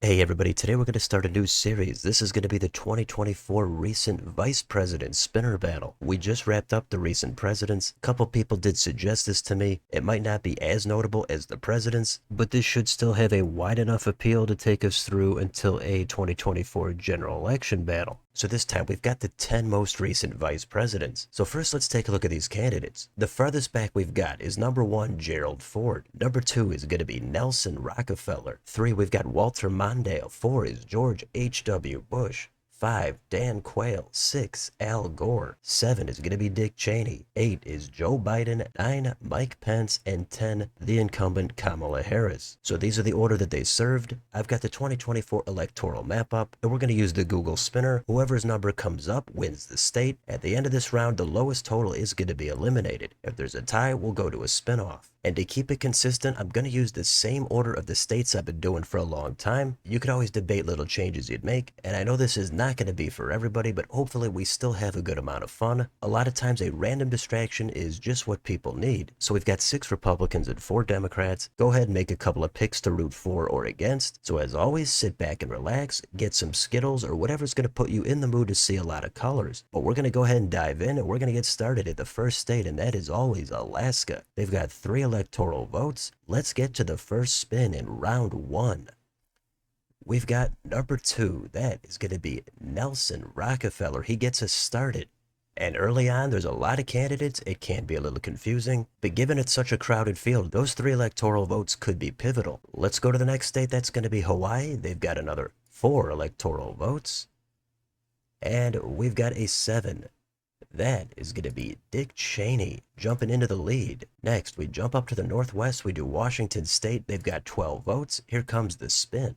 Hey everybody, today we're going to start a new series. This is going to be the 2024 recent vice president spinner battle. We just wrapped up the recent presidents. A couple people did suggest this to me. It might not be as notable as the presidents, but this should still have a wide enough appeal to take us through until a 2024 general election battle. So this time we've got the 10 most recent vice presidents. So first let's take a look at these candidates. The farthest back we've got is number 1, Gerald Ford. Number 2 is going to be Nelson Rockefeller. 3, we've got Walter Mondale. 4 is George H.W. Bush. 5, Dan Quayle. 6, Al Gore. 7 is going to be Dick Cheney. 8 is Joe Biden. 9, Mike Pence. And 10, the incumbent Kamala Harris. So these are the order that they served. I've got the 2024 electoral map up, and we're going to use the Google spinner. Whoever's number comes up wins the state. At the end of this round, the lowest total is going to be eliminated. If there's a tie, we'll go to a spin-off. And to keep it consistent, I'm going to use the same order of the states I've been doing for a long time. You could always debate little changes you'd make, and I know this is not going to be for everybody, but hopefully we still have a good amount of fun. A lot of times a random distraction is just what people need. So we've got 6 Republicans and 4 Democrats. Go ahead and make a couple of picks to root for or against. So as always, sit back and relax, get some Skittles or whatever's going to put you in the mood to see a lot of colors. But we're going to go ahead and dive in, and we're going to get started at the first state, and that is always Alaska. They've got 3 electoral votes. Let's get to the first spin in round 1. We've got number 2. That is going to be Nelson Rockefeller. He gets us started. And early on, there's a lot of candidates. It can be a little confusing, but given it's such a crowded field, those 3 electoral votes could be pivotal. Let's go to the next state. That's going to be Hawaii. They've got another 4 electoral votes. And we've got a 7. That is going to be Dick Cheney jumping into the lead. Next, we jump up to the northwest. We do Washington State. They've got 12 votes. Here comes the spin.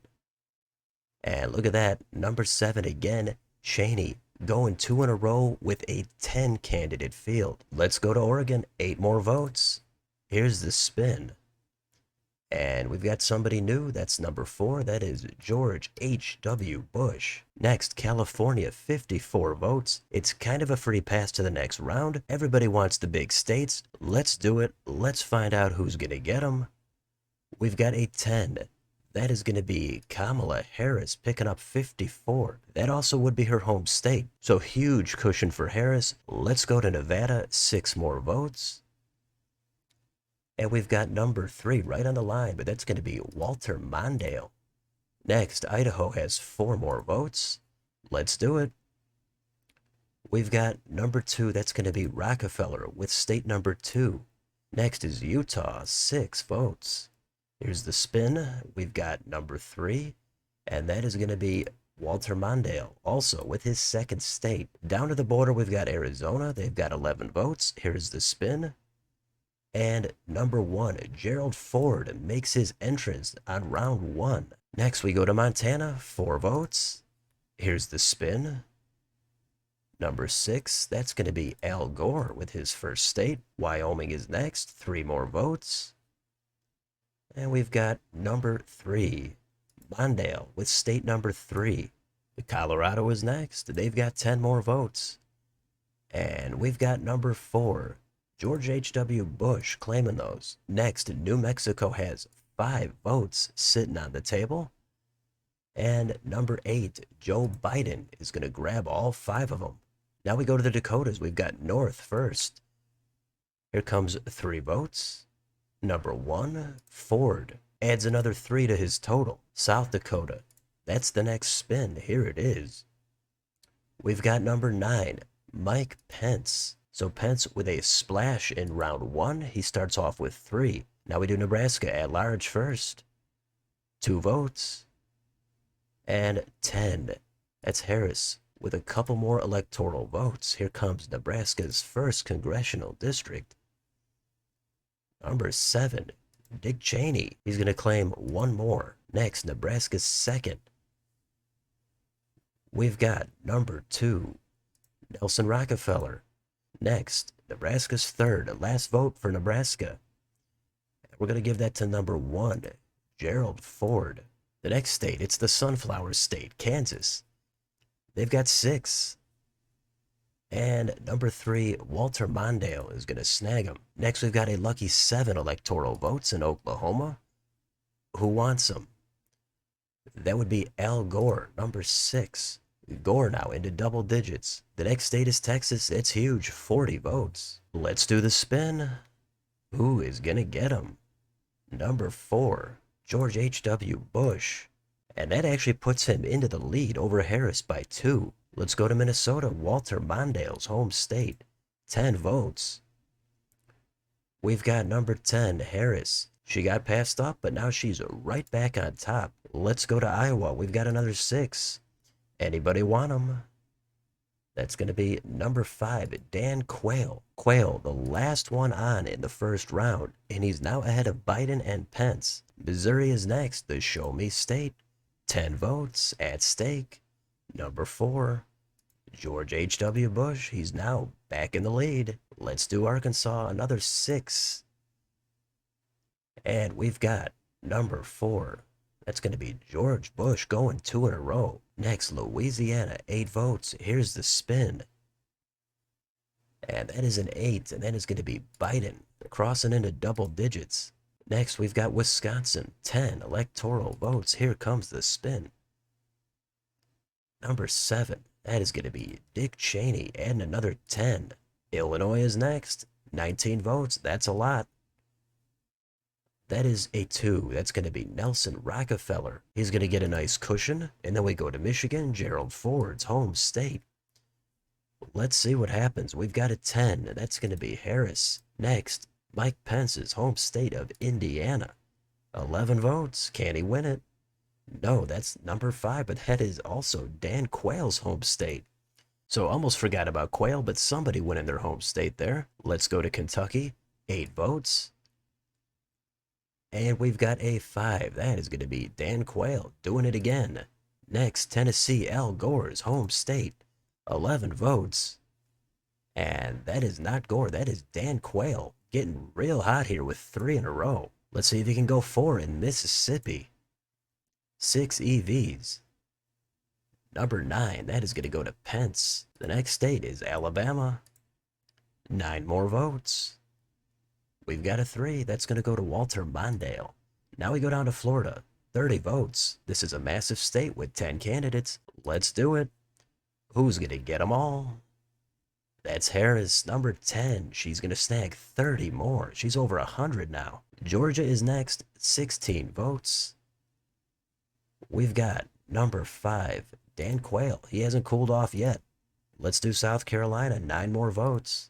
And look at that. Number 7 again, Cheney, going 2 in a row with a 10 candidate field. Let's go to Oregon. 8 more votes. Here's the spin. And we've got somebody new. That's number 4. That is George H.W. Bush. Next, California, 54 votes. It's kind of a free pass to the next round. Everybody wants the big states. Let's do it. Let's find out who's going to get them. We've got a 10. That is going to be Kamala Harris picking up 54. That also would be her home state. So huge cushion for Harris. Let's go to Nevada. 6 more votes. And we've got number 3 right on the line, but that's going to be Walter Mondale. Next, Idaho has 4 more votes. Let's do it. We've got number 2, that's going to be Rockefeller with state number 2. Next is Utah, 6 votes. Here's the spin. We've got number 3, and that is going to be Walter Mondale, also with his second state. Down to the border, we've got Arizona. They've got 11 votes. Here's the spin. And number 1, Gerald Ford makes his entrance on round 1. Next, we go to Montana, 4 votes. Here's the spin. Number 6, that's going to be Al Gore with his first state. Wyoming is next, 3 more votes. And we've got number 3, Mondale with state number 3. Colorado is next. They've got 10 more votes. And we've got number 4, George H.W. Bush claiming those. Next, New Mexico has 5 votes sitting on the table. And number 8, Joe Biden is going to grab all 5 of them. Now we go to the Dakotas. We've got North first. Here comes 3 votes. Number 1, Ford adds another 3 to his total. South Dakota, that's the next spin. Here it is. We've got number 9, Mike Pence. So Pence with a splash in round 1. He starts off with 3. Now we do Nebraska at large first. 2 votes. And 10. That's Harris with a couple more electoral votes. Here comes Nebraska's first congressional district. Number 7, Dick Cheney. He's going to claim 1 more. Next, Nebraska's second. We've got number 2, Nelson Rockefeller. Next, Nebraska's third. Last vote for Nebraska. We're going to give that to number 1, Gerald Ford. The next state, it's the Sunflower State, Kansas. They've got 6. And number 3, Walter Mondale is going to snag him. Next, we've got a lucky 7 electoral votes in Oklahoma. Who wants them? That would be Al Gore, number 6. Gore now into double digits. The next state is Texas. It's huge, 40 votes. Let's do the spin. Who is gonna get him? Number 4, George H.W. Bush. And that actually puts him into the lead over Harris by 2. Let's go to Minnesota, Walter Mondale's home state. 10 votes. We've got number 10, Harris. She got passed up, but now she's right back on top. Let's go to Iowa. We've got another 6. Anybody want him? That's going to be number 5, Dan Quayle. Quayle, the last one on in the first round, and he's now ahead of Biden and Pence. Missouri is next, the show me state. 10 votes at stake. Number 4, George H.W. Bush. He's now back in the lead. Let's do Arkansas, another 6. And we've got number 4. That's going to be George Bush going 2 in a row. Next, Louisiana, 8 votes. Here's the spin. And that is an 8, and that is going to be Biden crossing into double digits. Next, we've got Wisconsin, 10 electoral votes. Here comes the spin. Number 7, that is going to be Dick Cheney adding another 10. Illinois is next, 19 votes. That's a lot. That is a 2. That's going to be Nelson Rockefeller. He's going to get a nice cushion. And then we go to Michigan, Gerald Ford's home state. Let's see what happens. We've got a 10. That's going to be Harris. Next, Mike Pence's home state of Indiana. 11 votes. Can he win it? No, that's number 5, but that is also Dan Quayle's home state. So almost forgot about Quayle, but somebody went in their home state there. Let's go to Kentucky. 8 votes. And we've got a 5. That is going to be Dan Quayle doing it again. Next, Tennessee, Al Gore's home state. 11 votes. And that is not Gore. That is Dan Quayle getting real hot here with 3 in a row. Let's see if he can go 4 in Mississippi. 6 EVs. Number 9, that is going to go to Pence. The next state is Alabama. 9 more votes. We've got a 3. That's going to go to Walter Mondale. Now we go down to Florida. 30 votes. This is a massive state with 10 candidates. Let's do it. Who's going to get them all? That's Harris, number 10. She's going to snag 30 more. She's over 100 now. Georgia is next. 16 votes. We've got number 5, Dan Quayle. He hasn't cooled off yet. Let's do South Carolina. 9 more votes.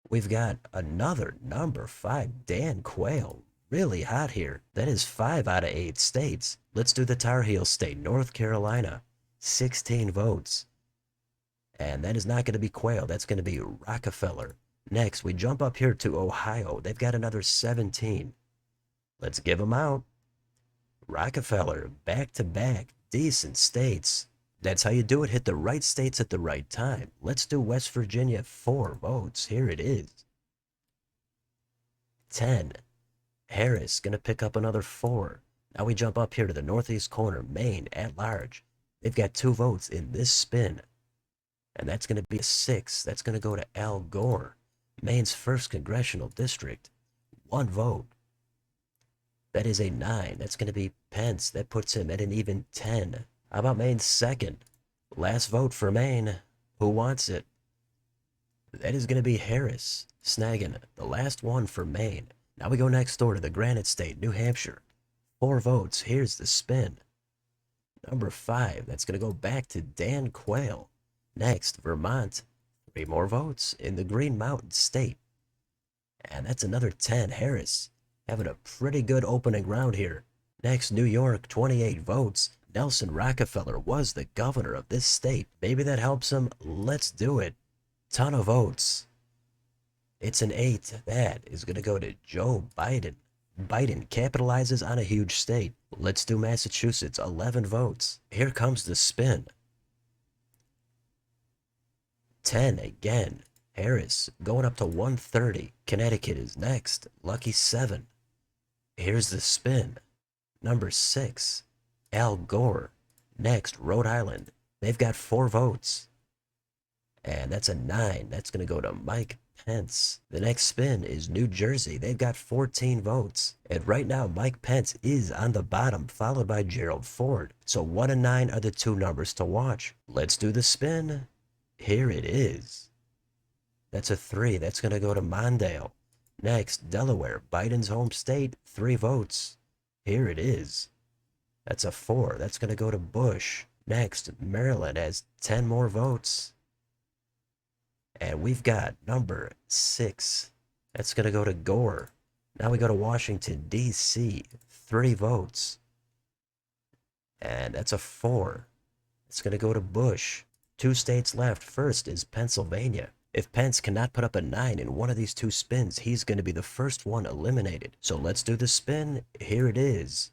We've got another number 5, Dan Quayle. Really hot here. That is 5 out of 8 states. Let's do the Tar Heel state, North Carolina. 16 votes. And that is not going to be Quayle. That's going to be Rockefeller. Next, we jump up here to Ohio. They've got another 17. Let's give them out. Rockefeller, back-to-back, decent states. That's how you do it. Hit the right states at the right time. Let's do West Virginia, 4 votes. Here it is. 10. Harris going to pick up another 4. Now we jump up here to the northeast corner, Maine at large. They've got 2 votes in this spin. And that's going to be a 6. That's going to go to Al Gore, Maine's 1st congressional district. 1 vote. That is a 9. That's going to be Pence. That puts him at an even 10. How about Maine's 2nd? Last vote for Maine. Who wants it? That is going to be Harris, snagging the last one for Maine. Now we go next door to the Granite State, New Hampshire. 4 votes. Here's the spin. Number 5. That's going to go back to Dan Quayle. Next, Vermont. 3 more votes in the Green Mountain State. And that's another 10. Harris having a pretty good opening round here. Next, New York, 28 votes. Nelson Rockefeller was the governor of this state. Maybe that helps him. Let's do it. Ton of votes. It's an 8. That is going to go to Joe Biden. Biden capitalizes on a huge state. Let's do Massachusetts, 11 votes. Here comes the spin. 10 again. Harris going up to 130. Connecticut is next. Lucky 7. Here's the spin. Number 6. Al Gore. Next, Rhode Island. They've got 4 votes. And that's a 9. That's going to go to Mike Pence. The next spin is New Jersey. They've got 14 votes. And right now, Mike Pence is on the bottom, followed by Gerald Ford. So 1 and 9 are the two numbers to watch. Let's do the spin. Here it is. That's a 3. That's going to go to Mondale. Next, Delaware, Biden's home state, 3 votes. Here it is. That's a 4. That's going to go to Bush. Next, Maryland has 10 more votes. And we've got number 6. That's going to go to Gore. Now we go to Washington, D.C. 3 votes. And that's a 4. It's going to go to Bush. 2 states left. First is Pennsylvania. If Pence cannot put up a 9 in one of these 2 spins, he's going to be the first one eliminated. So let's do the spin. Here it is.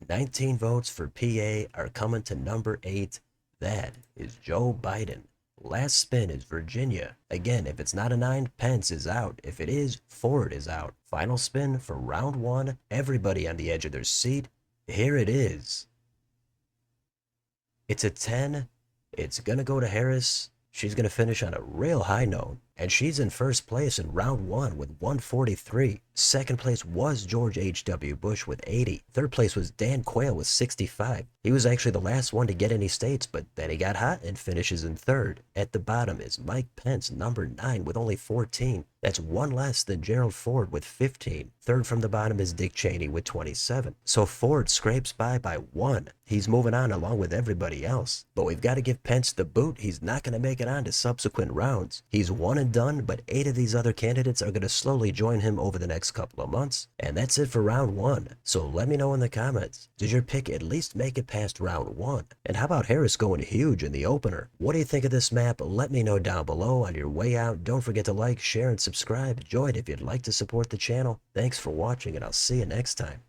19 votes for PA are coming to number 8. That is Joe Biden. Last spin is Virginia. Again, if it's not a 9, Pence is out. If it is, Ford is out. Final spin for round 1. Everybody on the edge of their seat. Here it is. It's a 10. It's going to go to Harris. She's going to finish on a real high note. And she's in first place in round 1 with 143. Second place was George H.W. Bush with 80. Third place was Dan Quayle with 65. He was actually the last one to get any states, but then he got hot and finishes in third. At the bottom is Mike Pence, number 9, with only 14. That's 1 less than Gerald Ford with 15. Third from the bottom is Dick Cheney with 27. So Ford scrapes by 1. He's moving on along with everybody else. But we've got to give Pence the boot. He's not going to make it on to subsequent rounds. He's one and done, but 8 of these other candidates are going to slowly join him over the next couple of months. And that's it for round 1. So let me know in the comments, did your pick at least make it past round 1? And how about Harris going huge in the opener? What do you think of this map? Let me know down below. On your way out, don't forget to like, share, and subscribe. Join if you'd like to support the channel. Thanks for watching, and I'll see you next time.